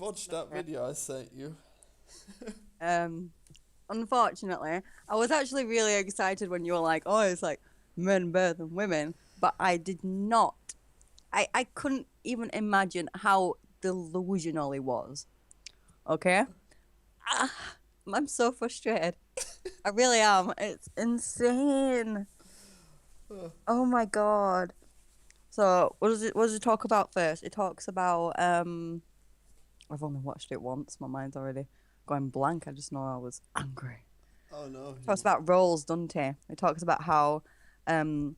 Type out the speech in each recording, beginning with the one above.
watched that video I sent you. Um, Unfortunately, I was actually really excited when you were like, "Oh, it's like men better than women," but I did not. I couldn't even imagine how delusional he was. Okay, I'm so frustrated. I really am. It's insane. Uh, Oh my God. So what does it talk about first? It talks about I've only watched it once. My mind's already going blank. I just know I was angry. oh no, It talks about roles, doesn't it? It talks about how um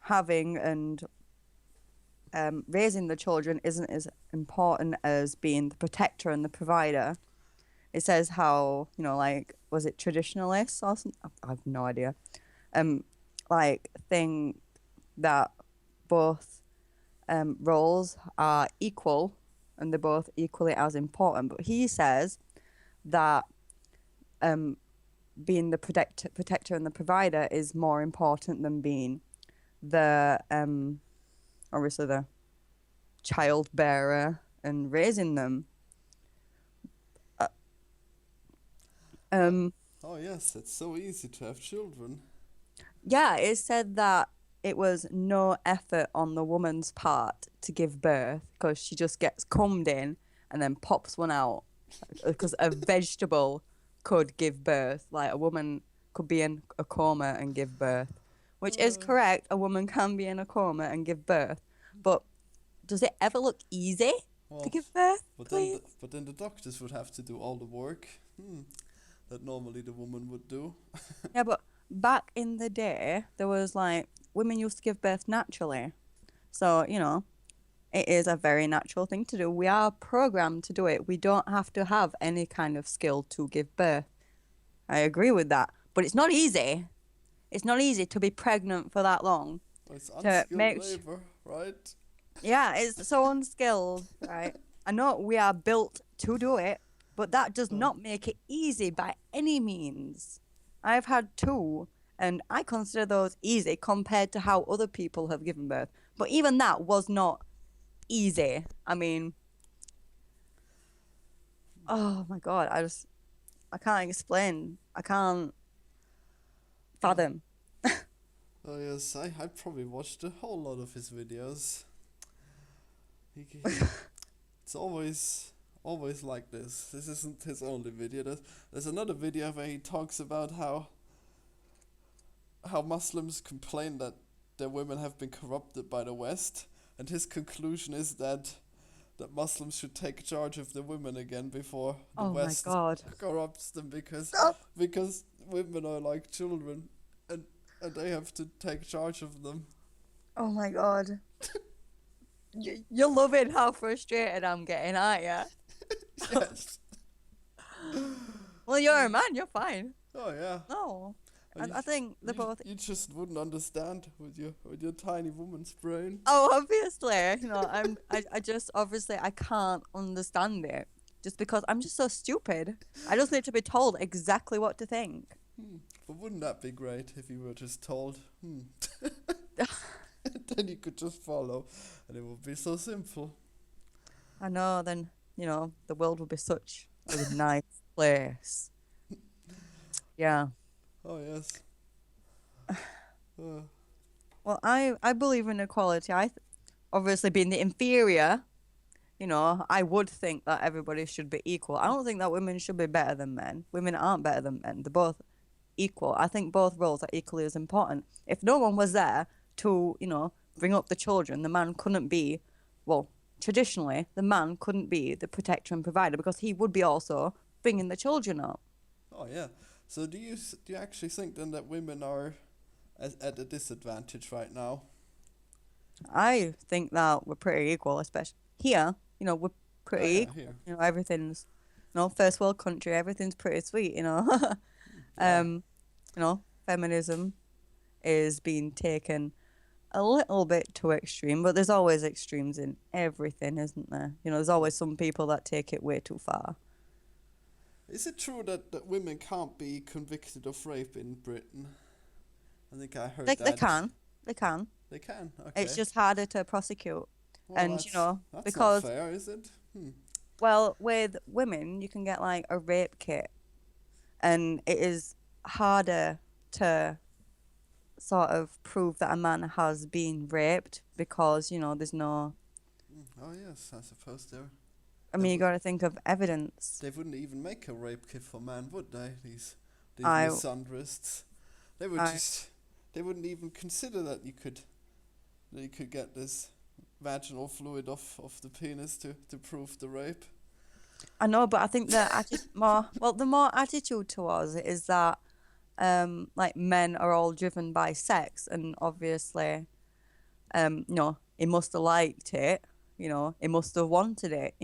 having and raising the children isn't as important as being the protector and the provider. It says how, like, was it traditionalists or something? I have no idea. Um, like, think that both roles are equal and they're both equally as important. But he says that um, being the protector and the provider is more important than being the obviously the child bearer and raising them. Uh, uh, um, oh yes, it's so easy to have children. yeah, it said that it was no effort on the woman's part to give birth because she just gets cummed in and then pops one out because a vegetable could give birth. Like a woman could be in a coma and give birth, which is Uh, correct. A woman can be in a coma and give birth, but does it ever look easy to well, give birth, but then please? the doctors would have to do all the work. That normally the woman would do. Yeah, but back in the day, there was like women used to give birth naturally. So, it is a very natural thing to do. We are programmed to do it. We don't have to have any kind of skill to give birth. I agree with that. But it's not easy. It's not easy to be pregnant for that long. It's To unskilled make, labor, right? yeah, it's so unskilled, right? I know we are built to do it, but that does Uh, not make it easy by any means. I've had two, and I consider those easy compared to how other people have given birth. But even that was not easy. I mean, oh my God, I can't explain. I can't uh, fathom. oh yes, I probably watched a whole lot of his videos. He it's always like this. This isn't his only video. There's another video where he talks about how Muslims complain that their women have been corrupted by the West, and his conclusion is that Muslims should take charge of the women again before the Oh my West God. corrupts them Oh, because women are like children and and they have to take charge of them. oh my God. You're loving how frustrated I'm getting, aren't you? Yes. Well, you're a man. You're fine. Oh yeah. No, Oh, I think they're both. you just wouldn't understand with your tiny woman's brain. Oh, obviously, I just obviously I can't understand it just because I'm just so stupid. I just need to be told exactly what to think. Hmm. But wouldn't that be great if you were just told? Then you could just follow, and it would be so simple. I know, then, the world would be such a nice place. Yeah. Oh yes. Uh, Well, I believe in equality. Obviously being the inferior, I would think that everybody should be equal. I don't think that women should be better than men. Women aren't better than men. They're both equal. I think both roles are equally as important. If no one was there to, bring up the children, the man couldn't be, well, traditionally, the man couldn't be the protector and provider because he would be also bringing the children up. oh yeah. So do you actually think then that women are at a disadvantage right now? I think that we're pretty equal, especially here. We're Oh pretty yeah, equal. here. Everything's, first world country. Everything's pretty sweet. Yeah. um, feminism is being taken a little bit too extreme, but there's always extremes in everything, isn't there? There's always some people that take it way too far. Is it true that women can't be convicted of rape in Britain? I think I They heard they that. can, they can. They can. It's Okay. just harder to prosecute, Well, and that's not because fair, is it? Hmm. Well, with women, you can get like a rape kit, and it is harder to sort of prove that a man has been raped because, there's no. Oh yes, I suppose I they mean, you would got to think of evidence. they wouldn't even make a rape kit for man, would they? These I, misandrists. They would I, just they wouldn't even consider that you could get this vaginal fluid off the penis to prove the rape. I know, but I think that the more attitude towards it is that, like men are all driven by sex, and obviously, he must have liked it, he must have wanted it,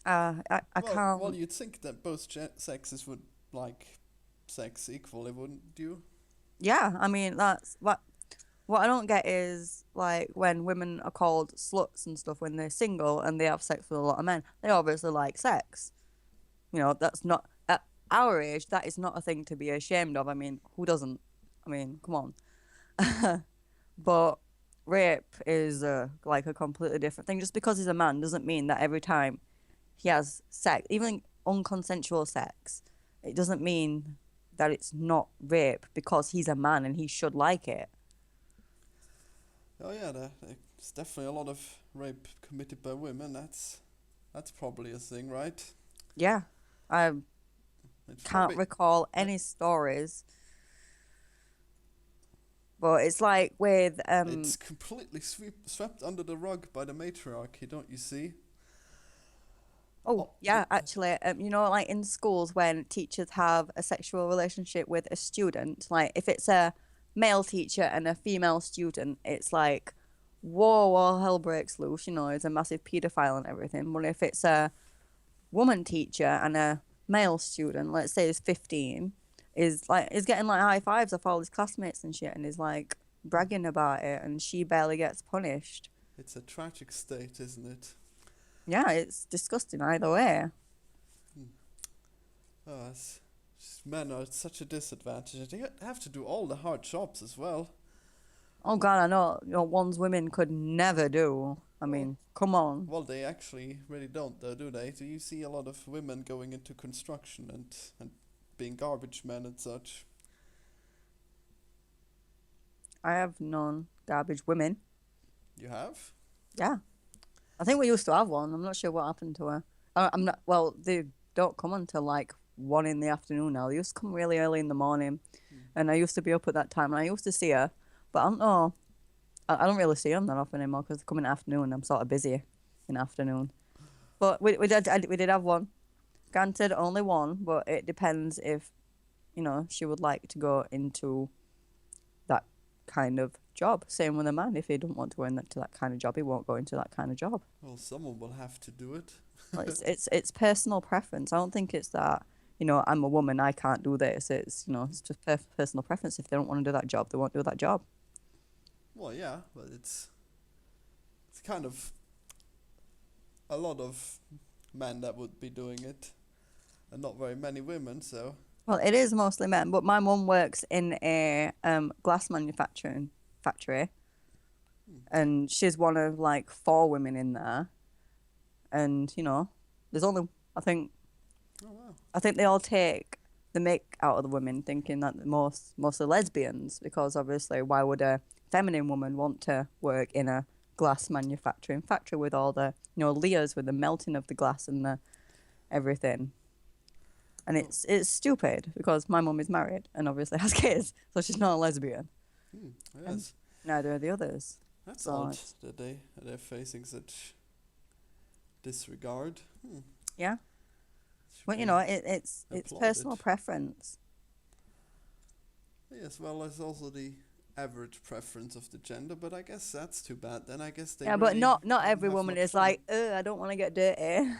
I Well, can't. you'd think that both sexes would like sex equally, wouldn't you? Yeah, I mean, that's what I don't get is like when women are called sluts and stuff when they're single and they have sex with a lot of men. They obviously like sex. That's not at our age. That is not a thing to be ashamed of. I mean, who doesn't? I mean, come on. But rape is like a completely different thing. Just because he's a man doesn't mean that every time he has sex, even unconsensual sex, it doesn't mean that it's not rape because he's a man and he should like it. Oh yeah, there's definitely a lot of rape committed by women. That's probably a thing, right? Yeah, I It's can't probably recall uh, any stories, but it's like with it's completely swept under the rug by the matriarchy, don't you see? oh Oh, yeah, actually, like in schools when teachers have a sexual relationship with a student, like if it's a male teacher and a female student, it's like whoa, all hell breaks loose. It's a massive paedophile and everything. But if it's a woman teacher and a male student, let's say is 15, is getting like high fives off all his classmates and shit, and is like bragging about it, and she barely gets punished. it's a tragic state, isn't it? Yeah, it's disgusting either way. Hmm. Oh, men are at such a disadvantage. They have to do all the hard jobs as well. Oh God, I know, ones women could never do. I Well, mean, come on. well, they actually really don't, though, do they? Do you see a lot of women going into construction and being garbage men and such? I have known garbage women. You have? Yeah, I think we used to have one. I'm not sure what happened to her. I'm not. Well, they don't come until like 1 in the afternoon now. They used to come really early in the morning, Hmm. and I used to be up at that time, and I used to see her. But I don't know. I don't really see them that often anymore because they come in the afternoon. I'm sort of busy in the afternoon. But we did have one. Granted, only one, but it depends if she would like to go into that kind of job. Same with a man. If he don't want to go into that kind of job, he won't go into that kind of job. Well, someone will have to do it. Like, it's personal preference. I don't think it's that I'm a woman, I can't do this. It's just personal preference. If they don't want to do that job, they won't do that job. Well, yeah, but it's kind of a lot of men that would be doing it, and not very many women. So, Well, it is mostly men, but my mum works in a glass manufacturing factory, hmm. and she's one of like four women in there. And there's only I think Oh wow. I think they all take the mick out of the women, thinking that they're mostly lesbians, because obviously why would a feminine woman want to work in a glass manufacturing factory with all the layers with the melting of the glass and the everything. And Oh, it's stupid because my mum is married and obviously has kids, so she's not a lesbian, hmm. and Yes, neither are the others. that's So odd that they're facing such disregard. yeah, Should but be it's applauded. personal preference. Yes, well, there's also the average preference of the gender, but I guess that's too bad. Then I guess they Yeah, but really not wouldn't every have woman much is fun. like, I don't want to get dirty.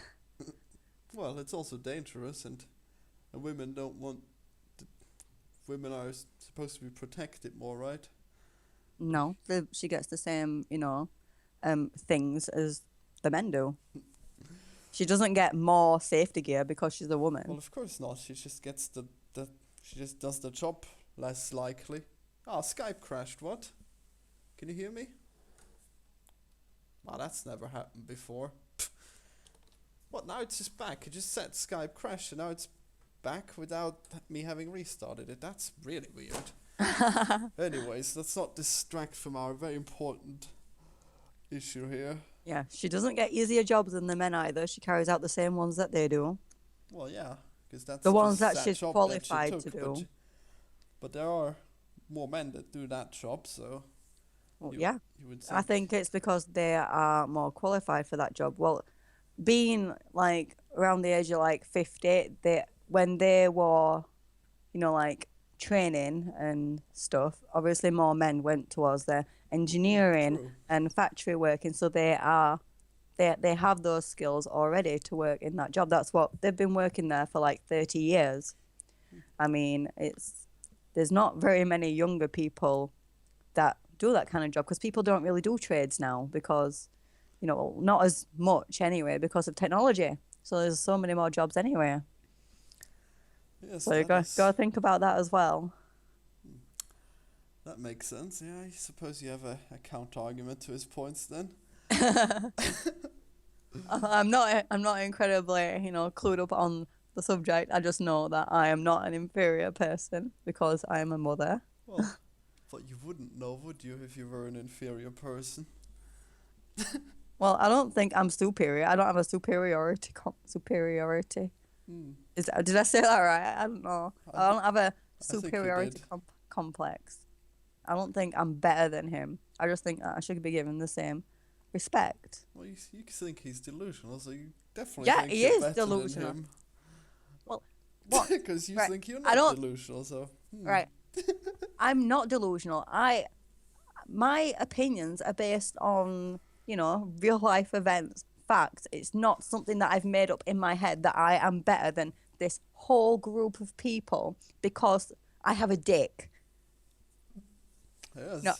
Well, it's also dangerous, and women don't want. To, women are supposed to be protected more, right? No, she gets the same, things as the men do. She doesn't get more safety gear because she's a Well, woman. of course not. She just gets the she just does the job less likely. Ah, Skype crashed. What? Can you hear me? Ah, that's never happened before. now it's just back. It just said Skype crashed, and now it's back without me having restarted it. That's really weird. Anyways, let's not distract from our very important issue here. Yeah, she doesn't get easier jobs than the men either. She carries out the same ones that they do. Well, yeah, because that's The ones just that she's job qualified that she to took, do. But there are more men that do that job, so Well, you, yeah. you would I think it's because they are more qualified for that job. Well, being like around the age of like 50, when they were, like training and stuff, obviously more men went towards their engineering True. and factory working. So they have those skills already to work in that job. That's what they've been working there for like 30 years. I mean, there's not very many younger people that do that kind of job because people don't really do trades now because, not as much anyway because of technology. So there's so many more jobs anyway. Yes, So you got to think about that as well. That makes sense. Yeah, I suppose you have a counter argument to his points then. I'm not incredibly, clued up on the subject. I just know that I am not an inferior person because I am a mother. Well, but you wouldn't know, would you, if you were an inferior person? Well, I don't think I'm superior. I don't have a superiority. Hmm. Did I say that right? I don't know. I don't have a think you superiority did. complex. I don't think I'm better than him. I just think I should be given the same respect. Well, you think he's delusional, so you definitely Yeah, think he you're is better delusional. than him. Well, what? Because you Right. think you're I not don't- delusional, so... Right. I'm not delusional. My opinions are based on, real life events, facts. It's not something that I've made up in my head that I am better than this whole group of people because I have a dick. Yes. No.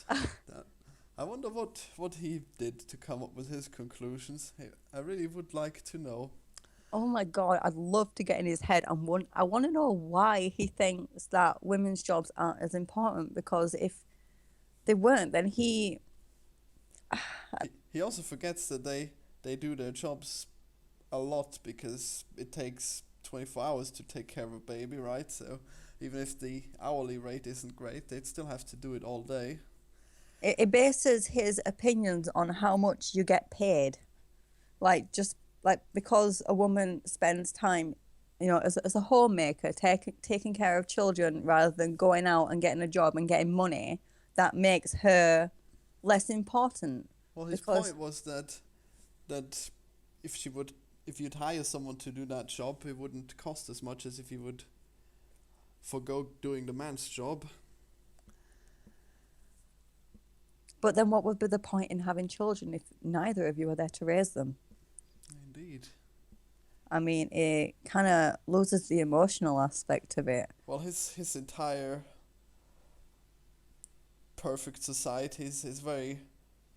I wonder what he did to come up with his conclusions. I really would like to know. Oh my God, I'd love to get in his head. I want to know why he thinks that women's jobs aren't as important because if they weren't, then He also forgets that they do their jobs a lot because it takes 24 hours to take care of a baby, right? So even if the hourly rate isn't great, they'd still have to do it all day. it bases his opinions on how much you get paid. Like, just like because a woman spends time, as a homemaker, taking care of children rather than going out and getting a job and getting money, that makes her less important. Well, his Because- point was that if you'd hire someone to do that job, it wouldn't cost as much as if you would forgo doing the man's job. But then what would be the point in having children if neither of you are there to raise them? Indeed. I mean, it kind of loses the emotional aspect of it. Well, his entire perfect society is very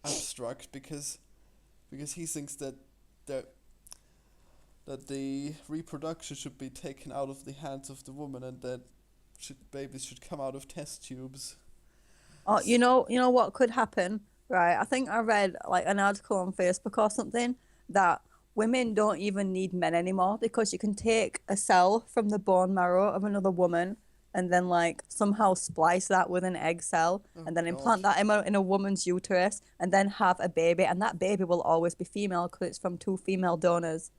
abstract because he thinks that the reproduction should be taken out of the hands of the woman and that babies should come out of test tubes. Oh, you know what could happen, right? I think I read like an article on Facebook or something that women don't even need men anymore because you can take a cell from the bone marrow of another woman and then like somehow splice that with an egg cell and then implant that in a woman's uterus and then have a baby, and that baby will always be female because it's from two female donors.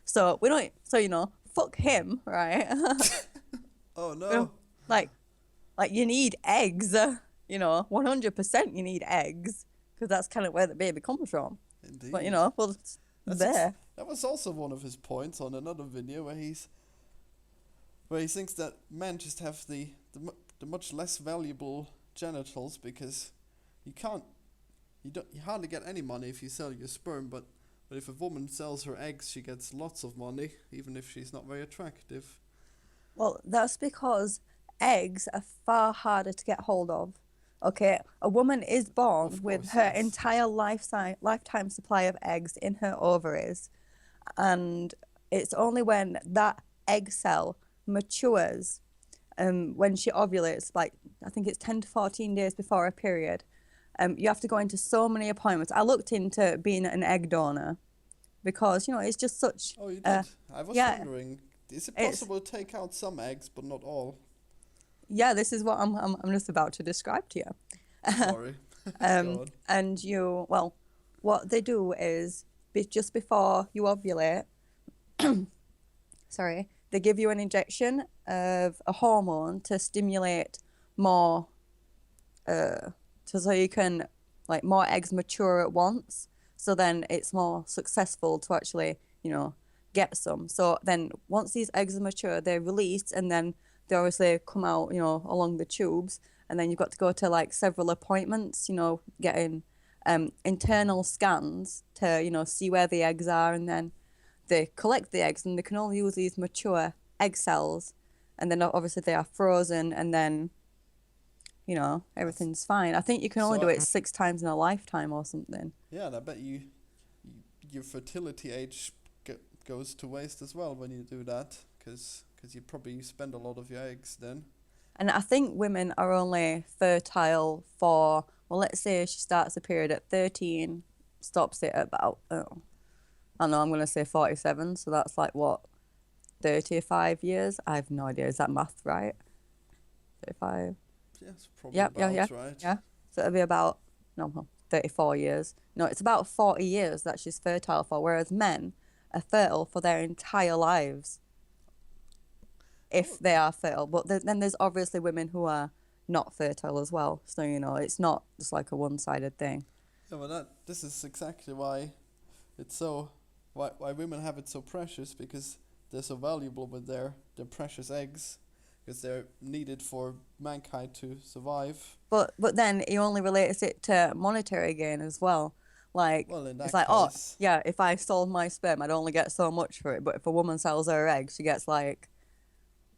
So fuck him, right? Oh no. Like you need eggs, 100% you need eggs because that's kind of where the baby comes from. Indeed. But well, it's That's there. That was also one of his points on another video where he thinks that men just have the much less valuable genitals because you hardly get any money if you sell your sperm, but if a woman sells her eggs, she gets lots of money, even if she's not very attractive. Well, that's because eggs are far harder to get hold of. Okay, a woman is born Of with course, her yes. entire lifetime supply of eggs in her ovaries, and it's only when that egg cell matures, when she ovulates, like I think it's 10 to 14 days before her period, you have to go into so many appointments. I looked into being an egg donor because it's just such. Oh, you did. I was Yeah, wondering, is it it's possible to take out some eggs but not all? yeah. This is what I'm just about to describe to you. Sorry. Go on. And what they do is just before you ovulate, sorry, they give you an injection of a hormone to stimulate more, so you can like more eggs mature at once. So then it's more successful to actually, get some. So then once these eggs are mature, they're released and then they obviously come out, along the tubes. And then you've got to go to like several appointments, getting internal scans to, see where the eggs are. And then they collect the eggs and they can only use these mature egg cells. And then obviously they are frozen and then, everything's fine. I think you can only do it 6 times in a lifetime or something. Yeah, and I bet your fertility age goes to waste as well when you do that, because you probably spend a lot of your eggs then. And I think women are only fertile for, well, let's say she starts a period at 13, stops it at about, I don't know, I'm going to say 47. So that's like what, 35 years? I have no idea. Is that math right? 35. Yes, probably Yep, about yeah. right. Yeah. So it'll be about, no, 34 years. No, it's about 40 years that she's fertile for, whereas men are fertile for their entire lives if they are fertile. But then there's obviously women who are not fertile as well. So, it's not just like a one-sided thing. Yeah, but this is exactly why it's why women have it so precious, because they're so valuable with their precious eggs, because they're needed for mankind to survive. But then he only relates it to monetary gain as well. Like, Well, in that it's like, case, yeah, if I sold my sperm, I'd only get so much for it. But if a woman sells her eggs, she gets like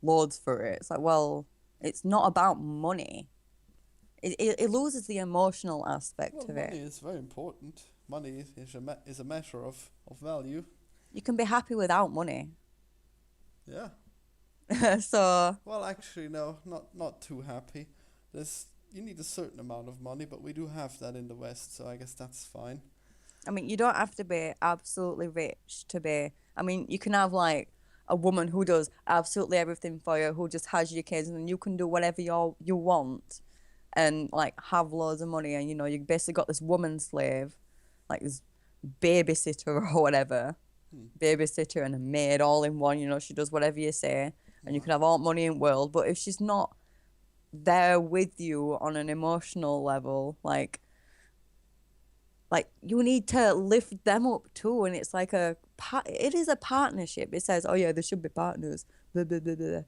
loads for it. It's like, well, it's not about money. It loses the emotional aspect of money it. is very important. Money is a measure of value. You can be happy without money. Yeah. So, Well, actually, no, not too happy. You need a certain amount of money, but we do have that in the West, so I guess that's fine. I mean, you don't have to be absolutely rich to be. I mean, you can have like a woman who does absolutely everything for you, who just has your kids, and you can do whatever you want, and like have loads of money, and you basically got this woman slave, like this babysitter or whatever, babysitter and a maid all in one. She does whatever you say, and you can have all money in the world, but if she's not there with you on an emotional level, like you need to lift them up too, and it's like it is a partnership. It says, oh yeah, there should be partners, blah, blah, blah, blah.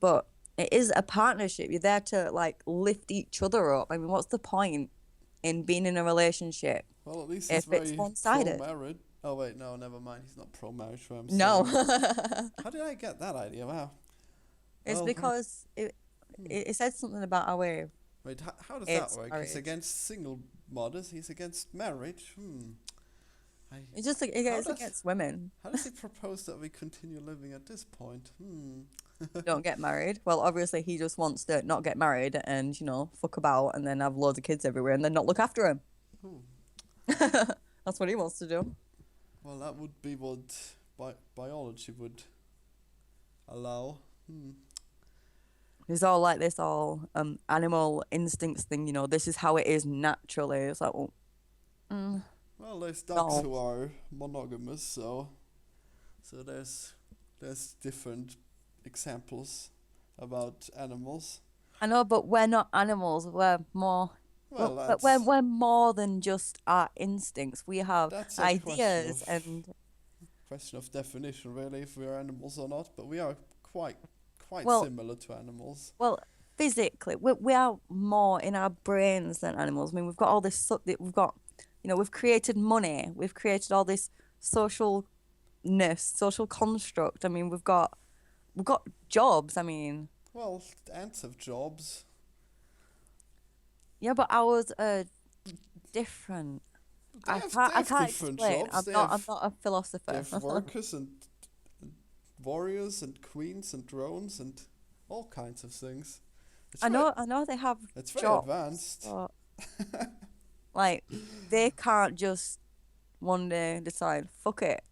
But it is a partnership. You're there to like lift each other up. I mean, what's the point in being in a relationship Well, at least he's if it's very one-sided? pro-marriage. Oh wait, no, never mind. He's not pro-marriage. What I'm No. saying. How did I get that idea? Wow. It's Well, because it said something about our way. wait, how does It's that work? marriage. He's against single mothers. He's against marriage. It's just like it's against women. How does he propose that we continue living at this point? Don't get married. Well, obviously he just wants to not get married and fuck about and then have loads of kids everywhere and then not look after him. That's what he wants to do. Well, that would be what biology would allow. It's all like this animal instincts thing, this is how it is naturally. It's like, Well, there's ducks who are monogamous, so there's different examples about animals. I know, but we're not animals. We're more. Well, we're more than just our instincts. We have that's a ideas question of definition, really, if we are animals or not. But we are quite similar to animals. Well, physically, we are more in our brains than animals. I mean, we've got all this. We've got, we've created money. We've created all this social construct. I mean, we've got jobs. I mean, well, ants have jobs. Yeah, but ours are different. They I have can't different explain. jobs. I'm not a philosopher. They have workers and warriors and queens and drones and all kinds of things. I know they have It's very jobs, advanced. but, like they can't just one day decide, fuck it,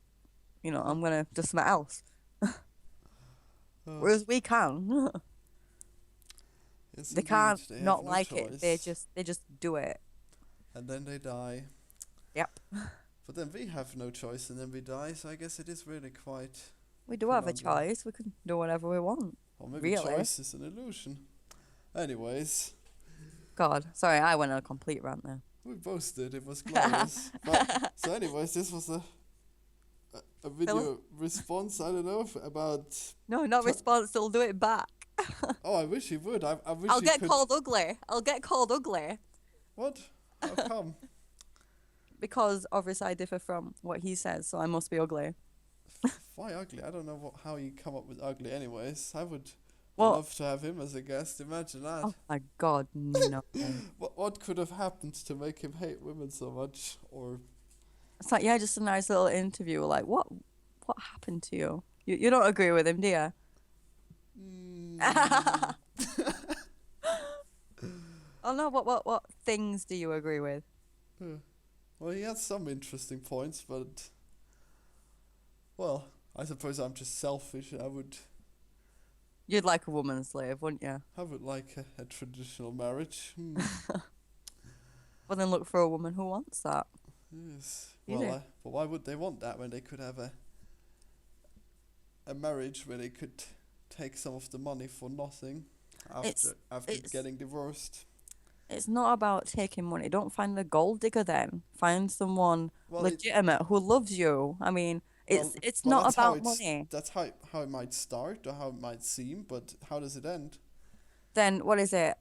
I'm gonna do something else. Uh, Whereas we can. yes, They indeed, can't they have not no like it. They choice. just do it. And then they die. Yep. But then we have no choice and then we die, so I guess it is really quite We do have a conundrum. choice. We can do whatever we want. Or maybe Really. choice is an illusion. Anyways, God, sorry, I went on a complete rant there. we both did, it was glorious. But, so anyways, this was a video response, I don't know, about... No, not response. They'll do it back. Oh, I wish he would. I wish I'll he get could... called ugly. I'll get called ugly What? How come? because obviously I differ from what he says, so I must be ugly. Why ugly? I don't know how you come up with ugly anyways. I would Well, love to have him as a guest. Imagine that. oh my God, no. What could have happened to make him hate women so much? Or It's like, yeah, just a nice little interview. Like, what happened to you? You don't agree with him, do you? Oh no, what things do you agree with? well, he has some interesting points, but well, I suppose I'm just selfish. You'd like a woman slave, wouldn't you? I would like a traditional marriage. Well, then look for a woman who wants that. Yes. You Well, do. but why would they want that when they could have a marriage where they could take some of the money for nothing It's after it's getting divorced? it's not about taking money. Don't find the gold digger then. Find someone Well, legitimate who loves you. I mean, it's well, not that's how about money. that's how it might start or how it might seem, but how does it end? Then what is it?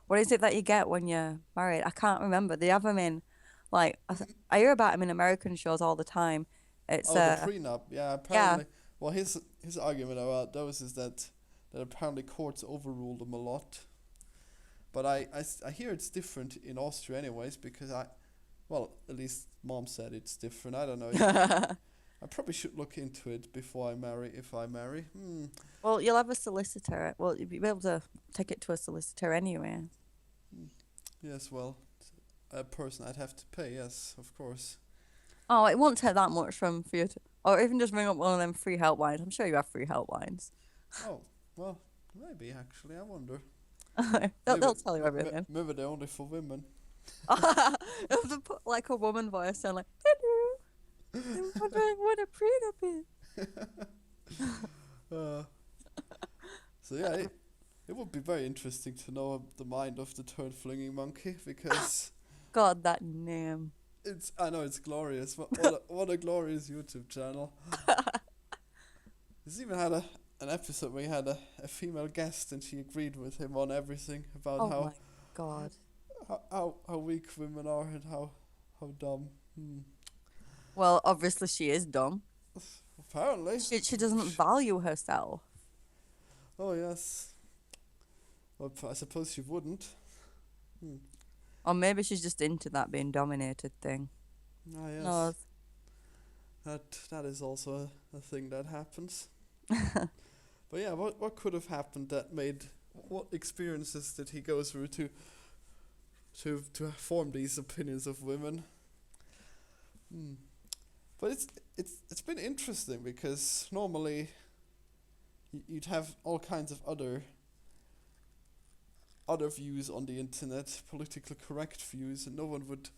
What is it that you get when you're married? I can't remember. They have them in, like, I hear about them in American shows all the time. It's Oh, the prenup. Yeah, yeah. apparently. Well, his argument about those is that apparently courts overruled them a lot. But I hear it's different in Austria anyways because well, at least mom said it's different. I don't know. I probably should look into it before I marry, if I marry. Well, you'll have a solicitor. Well, you'll be able to take it to a solicitor anyway. Yes, well, a person I'd have to pay, yes, of course. Oh, it won't take that much for you to, or even just ring up one of them free helplines. I'm sure you have free helplines. Oh, well, maybe actually, I wonder. They'll tell you everything. Maybe they're only for women. They'll have to put like a woman voice and like, hello, I'm wondering what a prenup is. So yeah, it would be very interesting to know the mind of the turd flinging monkey because God, that name. I know it's glorious. What a glorious YouTube channel. He's even had an episode where he had a female guest and she agreed with him on everything about Oh my God. how weak women are and how dumb. Well, obviously she is dumb. Apparently. She doesn't value herself. Oh yes. Well, I suppose she wouldn't. Or maybe she's just into that being dominated thing. Ah yes. No. That is also a thing that happens. But yeah, what could have happened that made what experiences did he go through to form these opinions of women? But it's been interesting because normally you'd have all kinds of other views on the internet, politically correct views, and no one would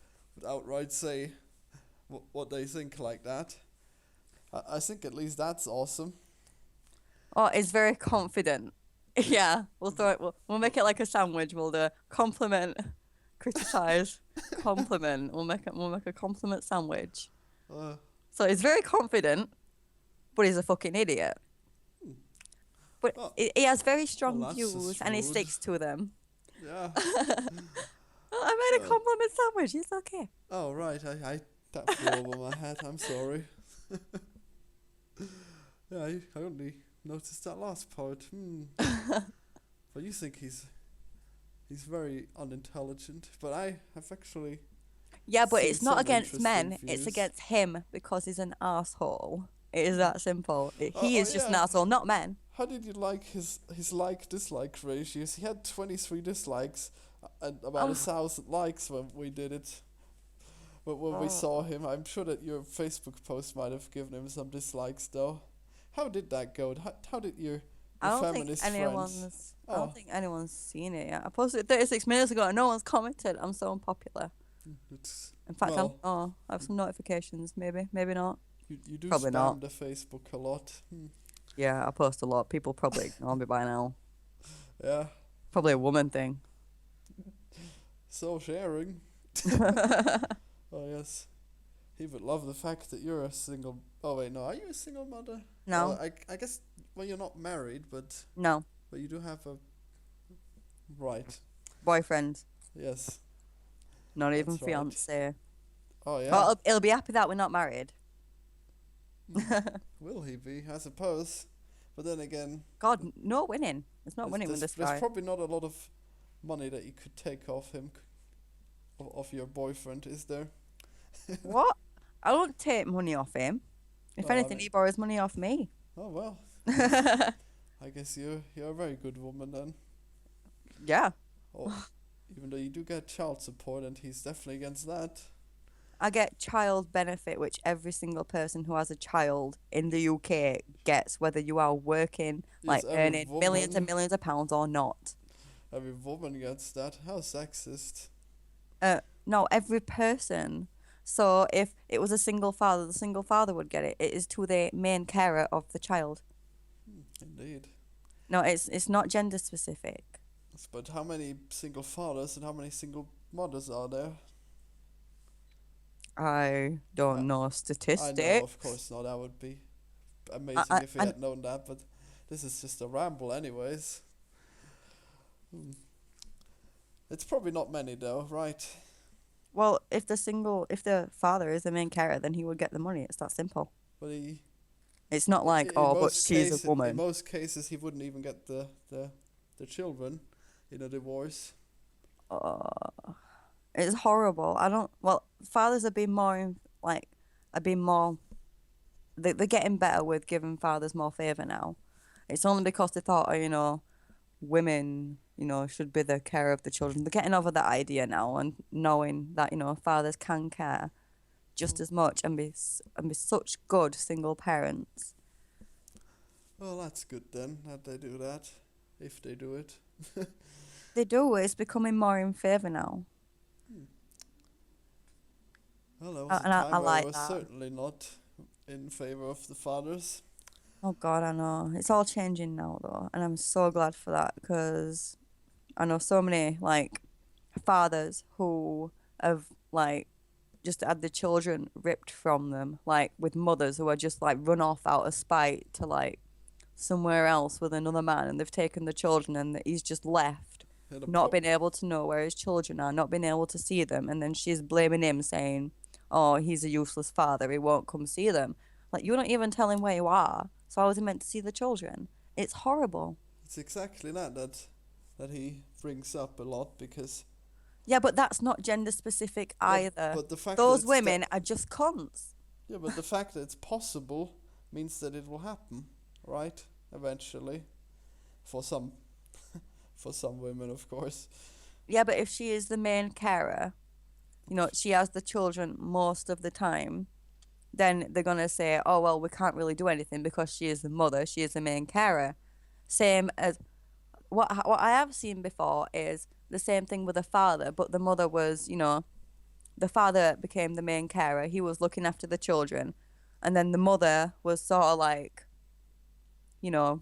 outright say what they think like that. I think at least that's awesome. Oh, it's very confident. Yeah, we'll throw it. We'll make it like a sandwich. We'll do compliment, criticize, compliment. We'll make a compliment sandwich. So he's very confident, but he's a fucking idiot. But he has very strong views and he sticks to them. Yeah. I made a compliment sandwich. It's okay. Oh right, I that flew over my head. I'm sorry. Yeah, I only noticed that last part. But you think he's very unintelligent, but I have actually. Yeah, but seen it's not some against men. interesting It's views. against him because he's an asshole. It is that simple. He is just an yeah. asshole, not men. How did you like his like-dislike ratios? He had 23 dislikes and about 1,000 likes when we did it. But when we Oh. saw him, I'm sure that your Facebook post might have given him some dislikes, though. How did that go? How did I your don't think feminist friends? anyone's. I Oh, don't think anyone's seen it yet. I posted it 36 minutes ago and no one's commented. I'm so unpopular. it's In fact, well, I have some notifications. Maybe not. you do Probably not. spam the Facebook a lot. Yeah, I post a lot. People probably ignore me by now. Yeah, Probably a woman thing. so sharing. Oh yes, he would love the fact that you're a single. Oh wait, no, are you a single mother? No, I guess well you're not married, but no. you do have a right. Boyfriend, Yes, not even that's right. fiance. Oh yeah. Oh, he'll be happy that we're not married. Will he be? I suppose. But then again, God, no winning. It's not winning with this there's guy. probably not a lot of money that you could take off him, of your boyfriend, is there? What? I don't take money off him. If Oh, I anything, mean, he borrows money off me. oh well. I guess you're a very good woman then. Yeah. Oh, even though you do get child support, and he's definitely against that. I get child benefit, which every single person who has a child in the UK gets, whether you are working, Yes, like every earning millions and woman, millions of pounds or not. every woman gets that. How sexist. No, every person. So if it was a single father, the single father would get it. It is to the main carer of the child. Indeed. No, it's not gender specific. But how many single fathers and how many single mothers are there? I I, don't know I know, of statistics. course not. That would be I, amazing I, if we I, had known that, but this is just a ramble, anyways. Hmm. It's probably not many, though, right? well, if the father is the main carer, then he would get the money. It's that simple. But It's not like, in oh, but most she's a cases, woman. he wouldn't even get the children in a divorce. Uh, it's horrible. I don't. Well, fathers have been have been more. They're getting better with giving fathers more favour now. It's only because they thought, women, should be the care of the children. They're getting over that idea now and knowing that, fathers can care just as much and be such good single parents. Well, that's good then that they do that, if they do it. They do. It's becoming more in favour now. Well, there was a And I time where I like was that. certainly not in favor of the fathers. Oh God, I know. It's all changing now though, and I'm so glad for that because I know so many fathers who have just had the children ripped from them, with mothers who are just run off out of spite to somewhere else with another man, and they've taken the children, and he's just left, Yeah, not being able to know where his children are, not being able to see them, and then she's blaming him, saying, "Oh, he's a useless father. He won't come see them." You don't even tell him where you are, so how was he meant to see the children? It's horrible. It's exactly that he brings up a lot because Yeah, but that's not gender specific yeah, either. but the fact that Those it's women are just cunts. yeah, but the fact that it's possible means that it will happen, right? Eventually, for some for some women, of course. Yeah, but if she is the main carer, she has the children most of the time, then they're going to say, oh, well, we can't really do anything because she is the mother, she is the main carer. Same as what I have seen before is the same thing with a father, but the mother was, the father became the main carer. He was looking after the children. And then the mother was sort of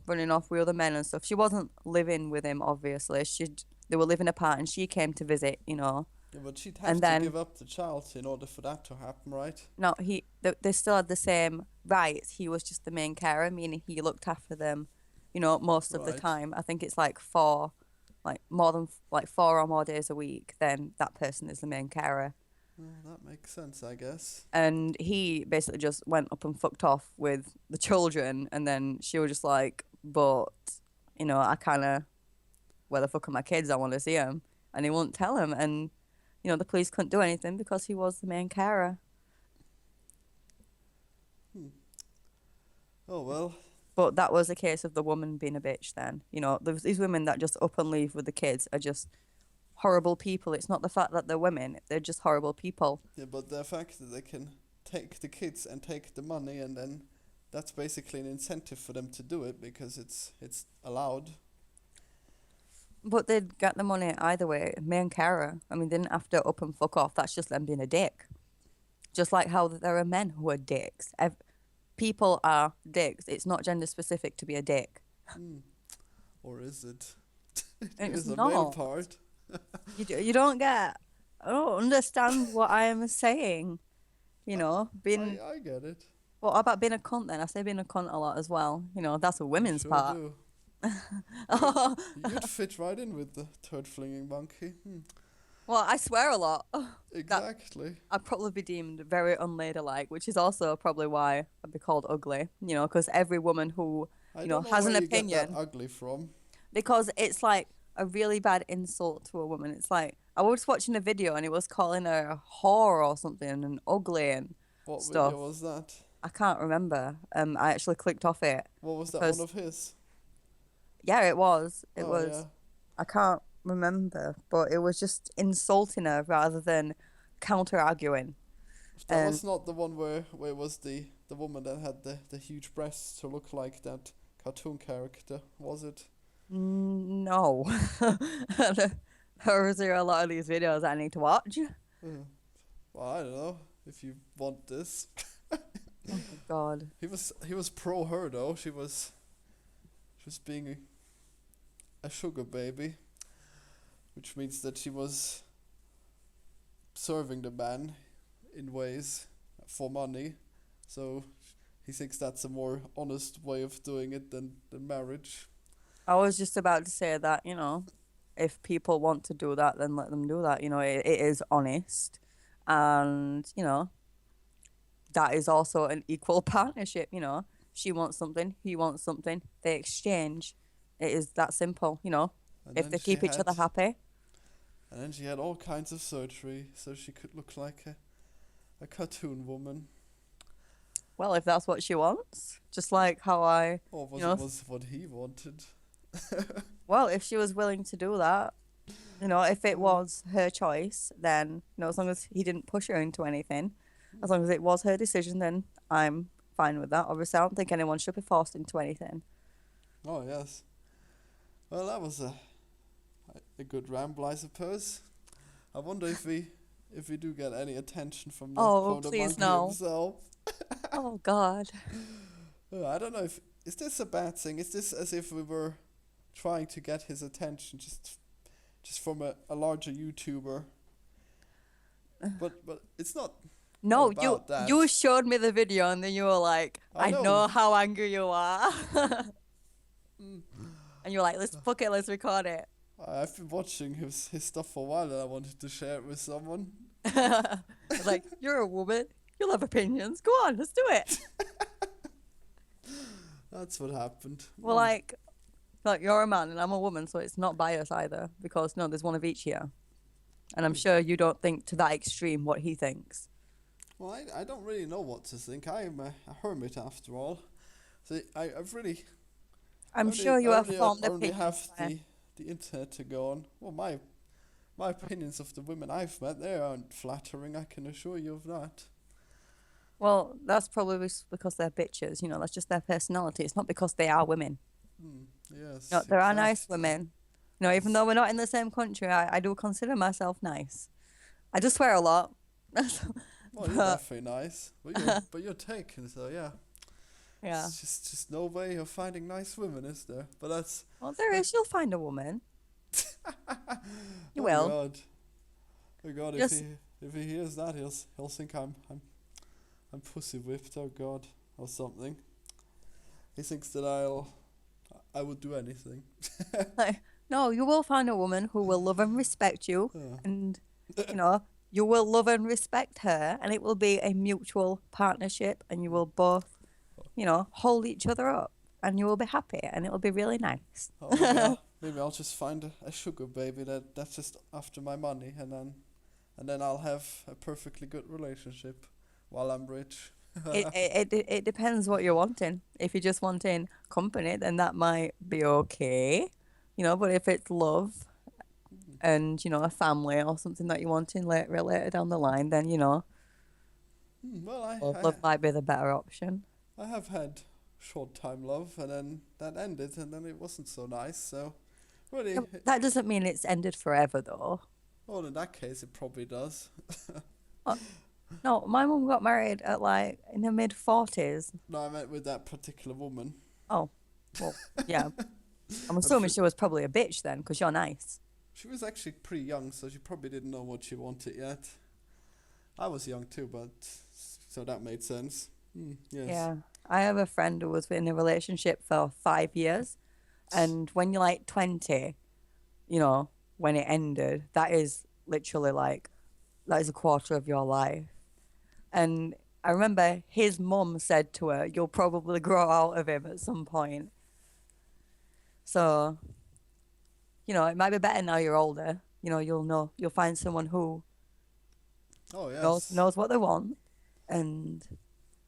running off with other men and stuff. She wasn't living with him, obviously. They were living apart and she came to visit, Yeah, but she'd have And to then, give up the child in order for that to happen, right? no, they still had the same rights. He was just the main carer, meaning he looked after them, most of the Right. time. I think it's four, more than 4 or more days a week. Then that person is the main carer. Well, that makes sense, I guess. And he basically just went up and fucked off with the children, and then she was just but I kind of, where the fuck are my kids? I want to see them. And he wouldn't tell him, and the police couldn't do anything because he was the main carer. Oh well. But that was a case of the woman being a bitch then. These women that just up and leave with the kids are just horrible people. It's not the fact that they're women. They're just horrible people. Yeah, but the fact that they can take the kids and take the money, and then that's basically an incentive for them to do it because it's allowed. But they'd get the money either way. Main carer. I mean, they didn't have to up and fuck off. That's just them being a dick. Just like how there are men who are dicks. People are dicks. It's not gender specific to be a dick. Or is it? It It's is a male not. part. You don't get. I don't understand what I am saying. You know, being. I get it. What about being a cunt then? I say being a cunt a lot as well. You know, that's a I women's sure part. do. You'd fit right in with the turd flinging monkey. Well, I swear a lot. Exactly. I'd probably be deemed very unladylike, which is also probably why I'd be called ugly. You know, because every woman who I know don't know has where an you get opinion, that ugly from. because it's like a really bad insult to a woman. It's like I was watching a video and it was calling her a whore or something and ugly and What stuff. video was that? I can't remember. I actually clicked off it What was that because one of his? yeah, it was. It Oh, was. yeah. I can't remember, but it was just insulting her rather than counter arguing. That Um, was not the one where it was the woman that had the huge breasts to look like that cartoon character, was it? No. There are a lot of these videos I need to watch. Well, I don't know if you want this. Oh God. He was pro her though. She was being a sugar baby, which means that she was serving the man in ways for money. So he thinks that's a more honest way of doing it than marriage. I was just about to say that, you know, if people want to do that, then let them do that. You know, it is honest. And, you know, that is also an equal partnership, you know. She wants something, he wants something, they exchange. It is that simple, you know. And If then they she keep each other had happy. and then she had all kinds of surgery so she could look like a cartoon woman. Well, if that's what she wants. Just like how Or was you know, it was what he wanted? well, if she was willing to do that, you know, if it was her choice, then, you know, as long as he didn't push her into anything, as long as it was her decision, then I'm fine with that. Obviously, I don't think anyone should be forced into anything. Oh yes. Well, that was a good ramble, I suppose. I wonder if we do get any attention from Oh, the please monkey no. himself. Oh, God. I don't know if is this a bad thing? Is this as if we were trying to get his attention just from a larger YouTuber? But it's not No, about that. you showed me the video and then you were like, I I know. know how angry you are. And you were like, let's fuck it, let's record it. I've been watching his stuff for a while and I wanted to share it with someone. I was like, you're a woman. You'll have opinions. Go on, let's do it. That's what happened. Well, like you're a man and I'm a woman, so it's not bias either. Because no, there's one of each here, and I'm sure you don't think to that extreme what he thinks. Well, I don't really know what to think. I am a hermit after all. So I've really I'm only, sure you have only, formed only opinions. have there. the internet to go on. Well, my opinions of the women I've met, they aren't flattering. I can assure you of that. Well, that's probably because they're bitches. You know, that's just their personality. It's not because they are women. Yes. No, there are nice exactly. women. You know, even though we're not in the same country, I do consider myself nice. I do swear a lot. Well, you're definitely nice, but you're taken. So yeah. Yeah. It's just no way of finding nice women, is there? But that's. Well, there is. You'll find a woman. You Oh will. God. Oh God! Just- If he hears that, he'll think I'm pussy whipped. Oh God, or something. He thinks that I would do anything. Like, no, you will find a woman who will love and respect you, Yeah. and you know, you will love and respect her, and it will be a mutual partnership, and you will both, you know, hold each other up, and you will be happy, and it will be really nice. Oh, maybe I'll just find a sugar baby that's just after my money, and then I'll have a perfectly good relationship while I'm rich. It depends what you're wanting. If you're just wanting company, then that might be okay, you know. But if it's love, and a family or something that you want in later down the line, then Well, love might be the better option. I have had short time love, and then that ended, and then it wasn't so nice. So, really, That doesn't mean it's ended forever, though. well, in that case, it probably does. Uh, No, my mum got married at like in her mid-40s. No, I meant with that particular woman. Oh, well, yeah. I'm I'm assuming sure she was probably a bitch then, because you're nice. she was actually pretty young, so she probably didn't know what she wanted yet. I was young too, but so that made sense. Yes. Yeah. I have a friend who was in a relationship for 5 years, and when you're like 20, when it ended, that is literally like, that is a quarter of your life. And I remember his mum said to her, "You'll probably grow out of him at some point." So, it might be better now you're older. You'll find someone who Oh knows yes, knows what they want, and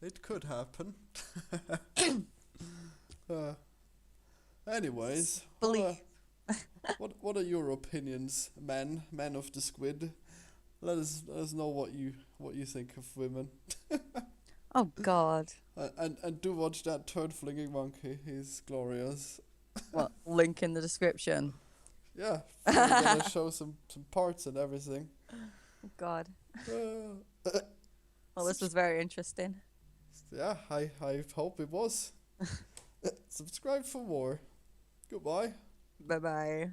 it could happen. uh, anyways, believe. what are your opinions, men of the squid? Let us know what you think of women. Oh God. And do watch that turd flinging monkey. He's glorious. Well, link in the description. Yeah, we're gonna show some parts and everything. Oh God. Uh, Well, this was very interesting. yeah, I hope it was. Subscribe for more. Goodbye. Bye bye.